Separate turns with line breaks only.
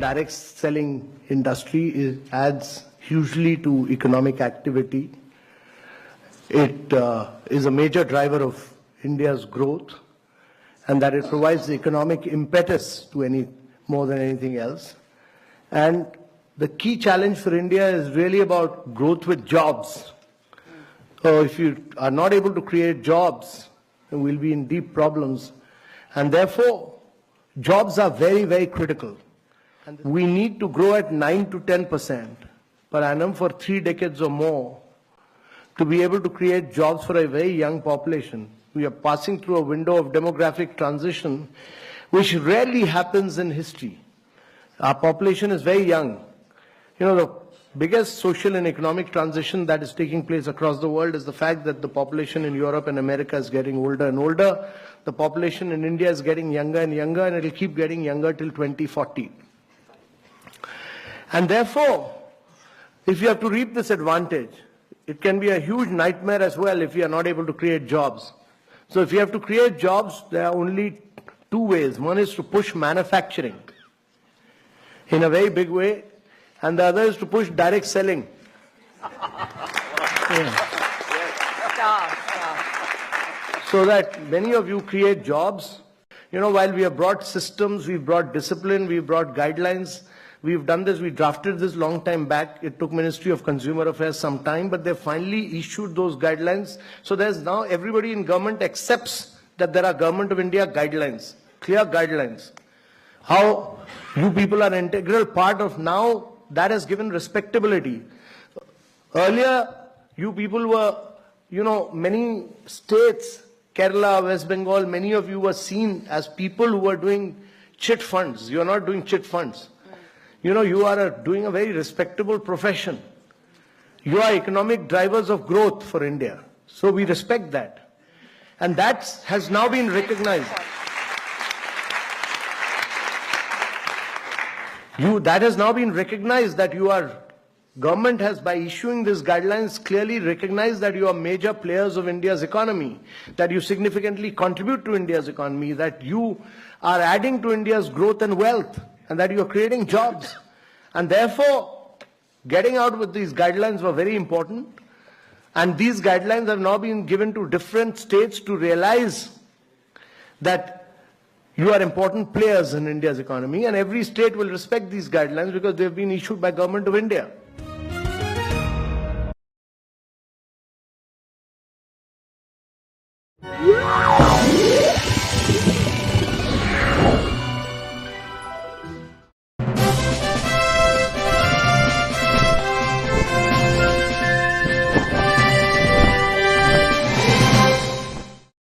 direct selling industry adds hugely to economic activity. It is a major driver of India's growth, and that it provides the economic impetus to more than anything else. And the key challenge for India is really about growth with jobs. So if you are not able to create jobs, then we'll be in deep problems. And therefore, jobs are very, very critical. And we need to grow at 9 to 10% per annum for 3 decades or more to be able to create jobs for a very young population. We are passing through a window of demographic transition which rarely happens in history. Our population is very young. You know, the biggest social and economic transition that is taking place across the world is the fact that the population in Europe and America is getting older and older. The population in India is getting younger and younger, and it will keep getting younger till 2040. And therefore, if you have to reap this advantage, it can be a huge nightmare as well if you are not able to create jobs. So if you have to create jobs, there are only 2 ways. One is to push manufacturing in a very big way, and the other is to push direct selling. So that many of you create jobs. You know, while we have brought systems, we've brought discipline, we've brought guidelines, we've done this, we drafted this long time back. It took Ministry of Consumer Affairs some time, but they finally issued those guidelines. So there's now everybody in government accepts that there are Government of India guidelines, clear guidelines. How you people are an integral part of now, that has given respectability. Earlier, you people were, you know, many states, Kerala, West Bengal, many of you were seen as people who were doing chit funds. You are not doing chit funds. You know, you are doing a very respectable profession. You are economic drivers of growth for India. So we respect that. And that has now been recognized. That has now been recognized that government has, by issuing these guidelines, clearly recognized that you are major players of India's economy, that you significantly contribute to India's economy, that you are adding to India's growth and wealth, and that you are creating jobs. And therefore, getting out with these guidelines were very important. And these guidelines have now been given to different states to realize that you are important players in India's economy, and every state will respect these guidelines because they have been issued by Government of India.